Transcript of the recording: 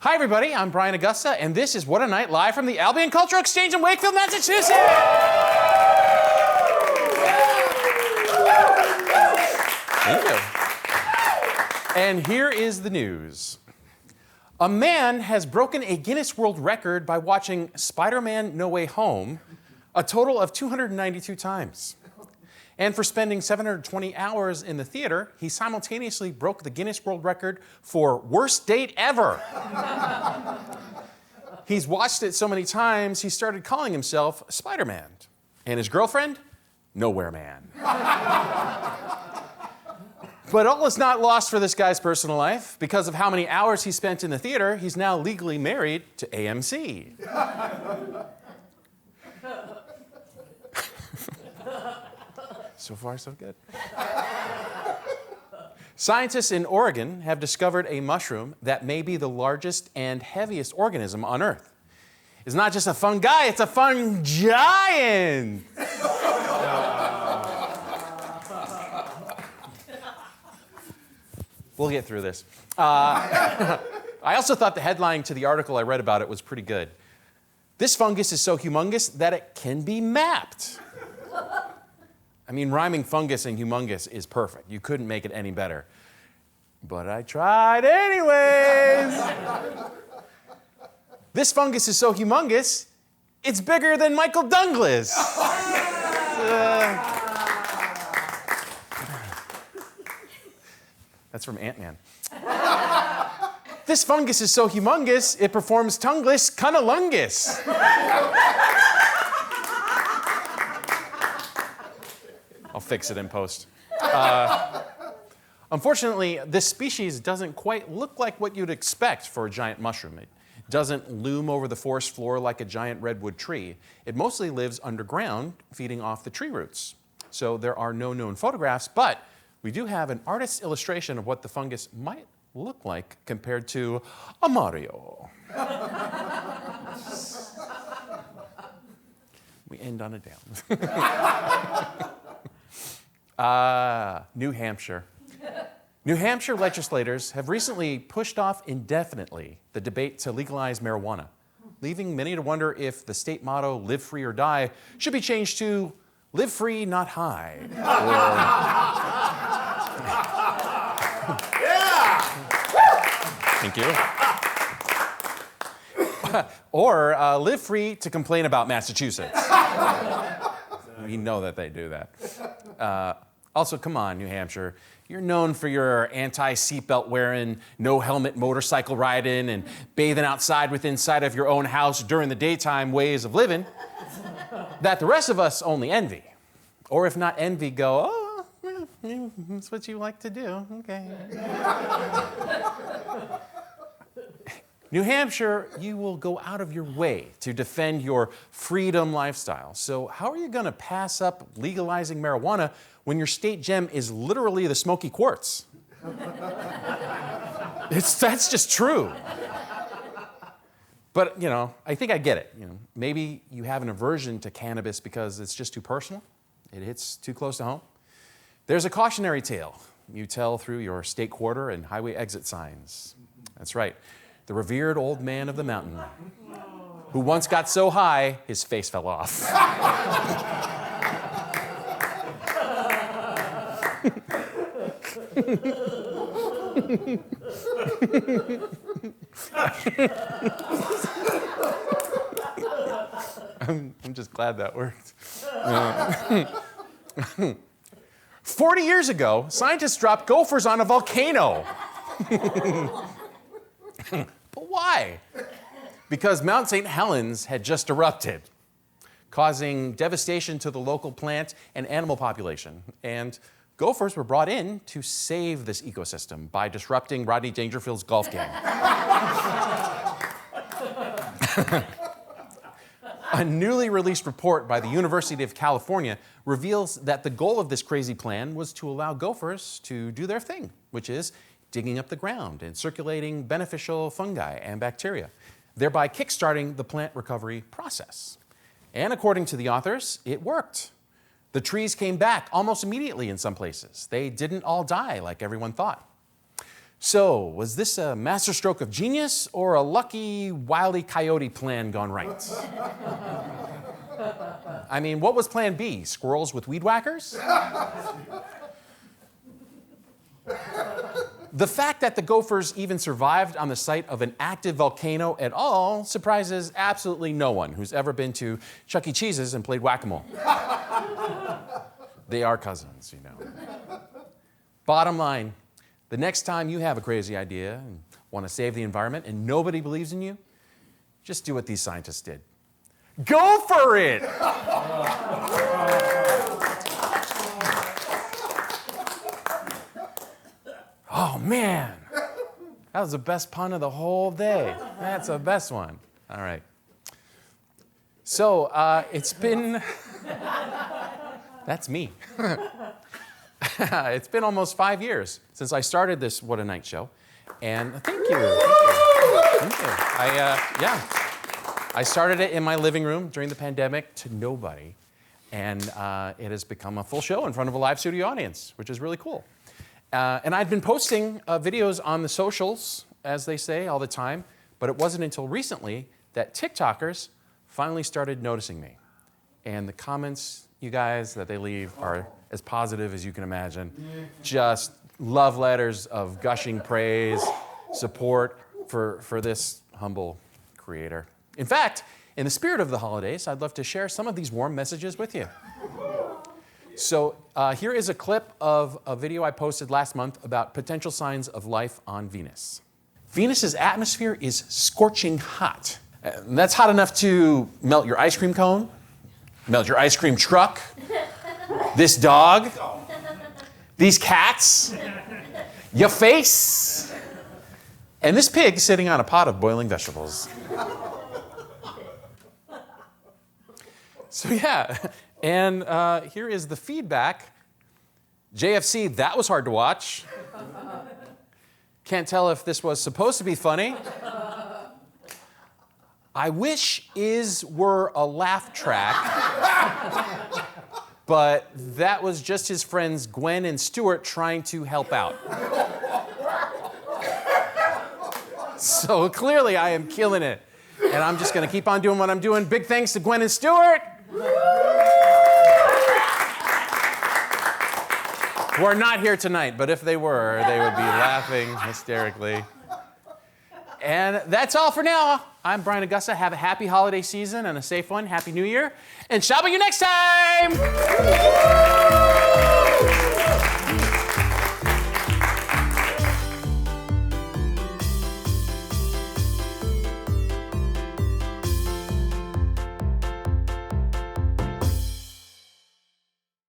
Hi, everybody. I'm Brian Augusta, and this is What a Night live from the Albion Cultural Exchange in Wakefield, Massachusetts. Thank you. And here is the news. A man has broken a Guinness World Record by watching Spider-Man No Way Home a total of 292 times. And for spending 720 hours in the theater, he simultaneously broke the Guinness World Record for worst date ever. He's watched it so many times, he started calling himself Spider-Man. And his girlfriend, Nowhere Man. But all is not lost for this guy's personal life. Because of how many hours he spent in the theater, he's now legally married to AMC. So far, so good. Scientists in Oregon have discovered a mushroom that may be the largest and heaviest organism on Earth. It's not just a fungi, it's a fungiant. We'll get through this. I also thought the headline to the article I read about it was pretty good. This fungus is so humongous that it can be mapped. I mean, rhyming fungus and humongous is perfect. You couldn't make it any better. But I tried anyways. This fungus is so humongous, it's bigger than Michael Douglas. That's from Ant-Man. This fungus is so humongous, it performs tongueless cunnilingus. I'll fix it in post. Unfortunately, this species doesn't quite look like what you'd expect for a giant mushroom. It doesn't loom over the forest floor like a giant redwood tree. It mostly lives underground, feeding off the tree roots. So there are no known photographs, but we do have an artist's illustration of what the fungus might look like compared to a Mario. We end on a down. New Hampshire. New Hampshire legislators have recently pushed off indefinitely the debate to legalize marijuana, leaving many to wonder if the state motto, live free or die, should be changed to live free, not high. Thank you. Or live free to complain about Massachusetts. We know that they do that. Also, come on, New Hampshire. You're known for your anti-seatbelt wearing, no helmet motorcycle riding, and bathing outside within sight of your own house during the daytime ways of living that the rest of us only envy. Or if not envy, go, oh, yeah, that's what you like to do. Okay. New Hampshire, you will go out of your way to defend your freedom lifestyle. So how are you going to pass up legalizing marijuana when your state gem is literally the smoky quartz? That's just true. But, I think I get it. Maybe you have an aversion to cannabis because it's just too personal. It hits too close to home. There's a cautionary tale you tell through your state quarter and highway exit signs. That's right. The revered old man of the mountain, who once got so high, his face fell off. I'm just glad that worked. 40 years ago, scientists dropped gophers on a volcano. But why? Because Mount St. Helens had just erupted, causing devastation to the local plant and animal population. And gophers were brought in to save this ecosystem by disrupting Rodney Dangerfield's golf game. A newly released report by the University of California reveals that the goal of this crazy plan was to allow gophers to do their thing, which is digging up the ground and circulating beneficial fungi and bacteria, thereby kickstarting the plant recovery process. And according to the authors, it worked. The trees came back almost immediately in some places. They didn't all die like everyone thought. So, was this a masterstroke of genius or a lucky Wile E. Coyote plan gone right? I mean, what was plan B? Squirrels with weed whackers? The fact that the Gophers even survived on the site of an active volcano at all surprises absolutely no one who's ever been to Chuck E. Cheese's and played whack-a-mole. They are cousins, you know. Bottom line, the next time you have a crazy idea and want to save the environment and nobody believes in you, just do what these scientists did. Go for it! Oh, man. That was the best pun of the whole day. That's the best one. All right. So, it's been... That's me. It's been almost 5 years since I started this What a Night show. And thank you. Thank you. I started it in my living room during the pandemic to nobody. And it has become a full show in front of a live studio audience, which is really cool. And I'd been posting videos on the socials, as they say, all the time. But it wasn't until recently that TikTokers finally started noticing me. And the comments, you guys, that they leave are as positive as you can imagine. Just love letters of gushing praise, support for this humble creator. In fact, in the spirit of the holidays, I'd love to share some of these warm messages with you. So here is a clip of a video I posted last month about potential signs of life on Venus. Venus's atmosphere is scorching hot. That's hot enough to melt your ice cream cone, melt your ice cream truck, this dog, these cats, your face, and this pig sitting on a pot of boiling vegetables. So yeah, and here is the feedback. JFC, that was hard to watch. Can't tell if this was supposed to be funny. I wish is were a laugh track, but that was just his friends Gwen and Stuart trying to help out. So clearly I am killing it. And I'm just going to keep on doing what I'm doing. Big thanks to Gwen and Stuart, who are not here tonight, but if they were, they would be laughing hysterically. And that's all for now. I'm Brian Augusta. Have a happy holiday season and a safe one. Happy New Year. And shall we you next time!